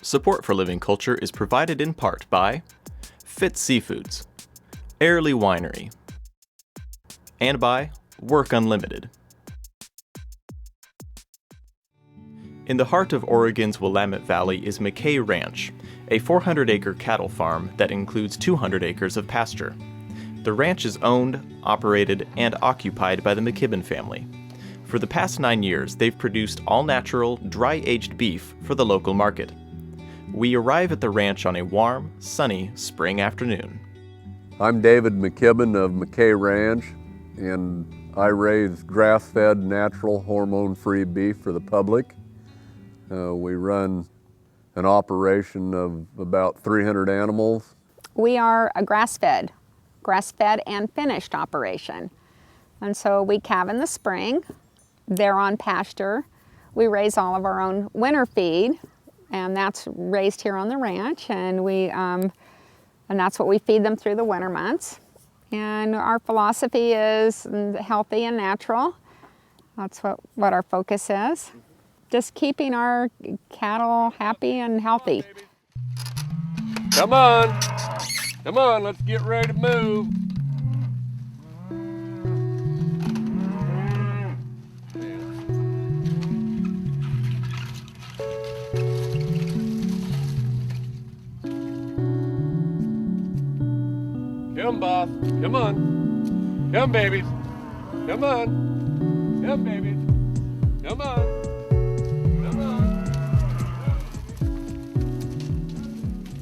Support for Living Culture is provided in part by Fit Seafoods, Airlie Winery, and by Work Unlimited. In the heart of Oregon's Willamette Valley is McK Ranch, a 400-acre cattle farm that includes 200 acres of pasture. The ranch is owned, operated, and occupied by the McKibben family. For the past 9 years, they've produced all-natural, dry-aged beef for the local market. We arrive at the ranch on a warm, sunny spring afternoon. I'm David McKibben of McK Ranch, and I raise grass-fed, natural, hormone-free beef for the public. We run an operation of about 300 animals. We are a grass-fed and finished operation. And so we calve in the spring. They're on pasture. We raise all of our own winter feed, and that's raised here on the ranch, and that's what we feed them through the winter months. And our philosophy is healthy and natural. That's what our focus is. Just keeping our cattle happy and healthy. Come on, let's get ready to move. Come, boss. Come on. Come, babies. Come on. Come, babies. Come on. Come on.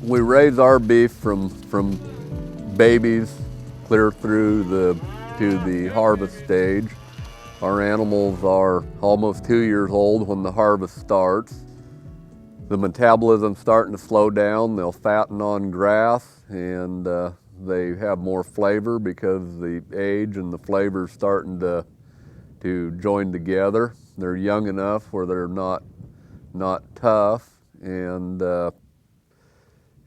We raise our beef from babies clear through to the harvest stage. Our animals are almost 2 years old when the harvest starts. The metabolism's starting to slow down. They'll fatten on grass, and they have more flavor because the age and the flavor's starting to join together. They're young enough where they're not tough, and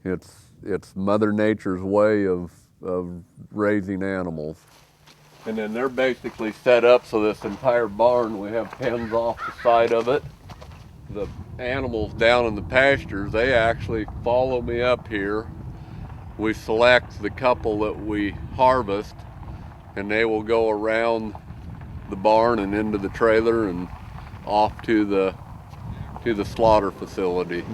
it's Mother Nature's way of raising animals. And then they're basically set up so this entire barn, we have pens off the side of it. The animals down in the pastures, they actually follow me up here. We select the couple that we harvest, and they will go around the barn and into the trailer and off to the slaughter facility.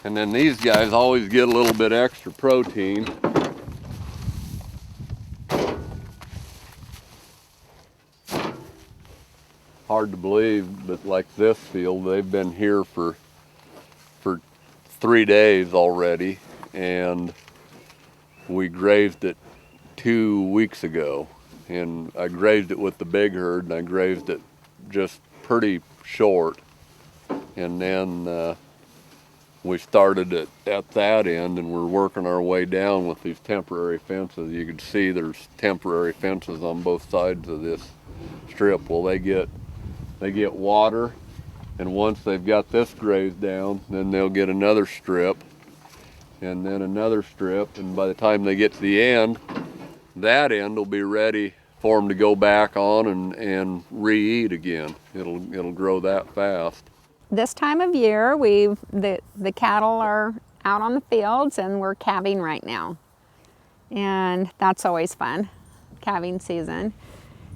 And then these guys always get a little bit extra protein. Hard to believe, but like this field, they've been here for 3 days already, and we grazed it 2 weeks ago. And I grazed it with the big herd, and I grazed it just pretty short. And then we started at that end, and we're working our way down with these temporary fences. You can see there's temporary fences on both sides of this strip. Well, they get water, and once they've got this grazed down, then they'll get another strip, and then another strip, and by the time they get to the end, that end will be ready for them to go back on and re-eat again. It'll grow that fast. This time of year, the cattle are out on the fields, and we're calving right now. And that's always fun, calving season.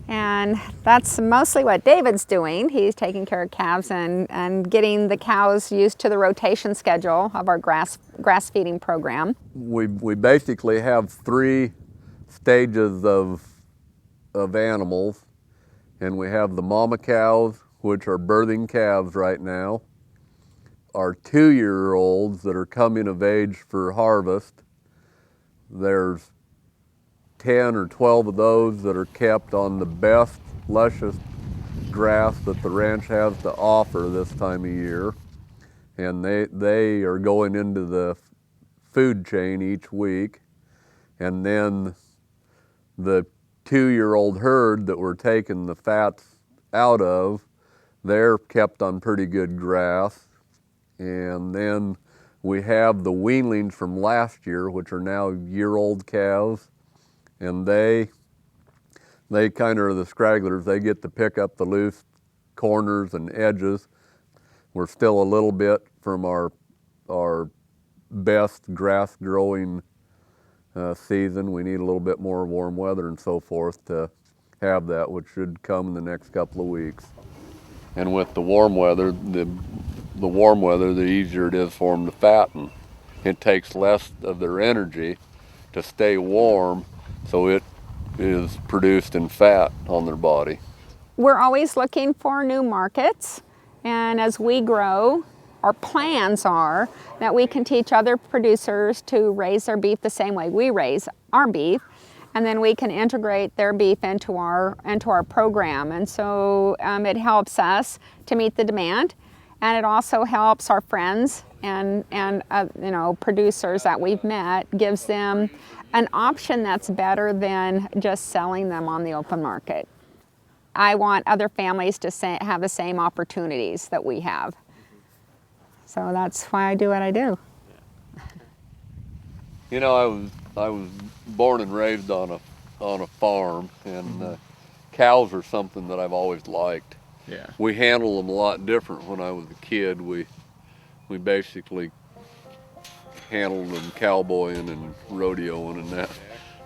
And that's mostly what David's doing. He's taking care of calves and getting the cows used to the rotation schedule of our grass feeding program. We basically have 3 stages of animals, and we have the mama cows, which are birthing calves right now, our 2-year-olds that are coming of age for harvest. There's 10 or 12 of those that are kept on the best, lushest grass that the ranch has to offer this time of year. And they are going into the food chain each week. And then the 2-year-old herd that we're taking the fats out of, they're kept on pretty good grass. And then we have the weanlings from last year, which are now year-old calves. and they kind of are the scragglers. They get to pick up the loose corners and edges. We're still a little bit from our best grass growing season. We need a little bit more warm weather and so forth to have that, which should come in the next couple of weeks. And with the warm weather, the warm weather, the easier it is for them to fatten. It takes less of their energy to stay warm, so it is produced in fat on their body. We're always looking for new markets, and as we grow, our plans are that we can teach other producers to raise their beef the same way we raise our beef, and then we can integrate their beef into our program. And so it helps us to meet the demand, and it also helps our friends and producers that we've met, gives them an option that's better than just selling them on the open market. I want other families to have the same opportunities that we have. So that's why I do what I do. You know, I was born and raised on a farm, and cows are something that I've always liked. Yeah. We handle them a lot different. When I was a kid, we basically handled them cowboying and rodeoing and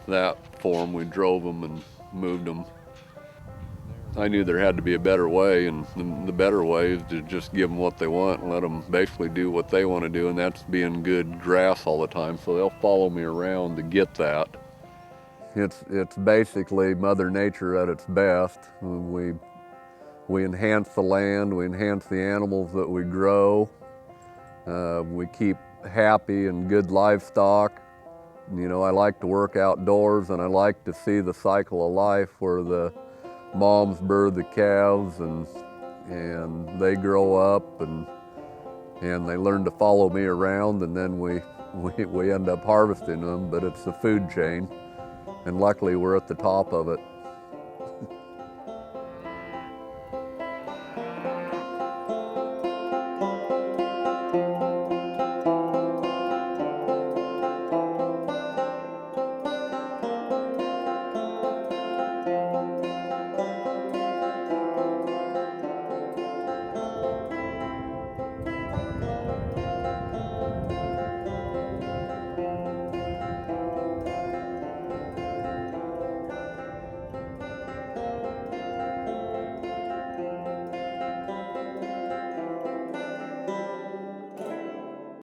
that form. We drove them and moved them. I knew there had to be a better way, and the better way is to just give them what they want and let them basically do what they want to do, and that's being good grass all the time, so they'll follow me around to get that. It's basically Mother Nature at its best. We enhance the land, we enhance the animals that we grow, we keep happy and good livestock. You know, I like to work outdoors, and I like to see the cycle of life where the moms birth the calves, and they grow up, and they learn to follow me around, and then we end up harvesting them. But it's the food chain, and luckily we're at the top of it.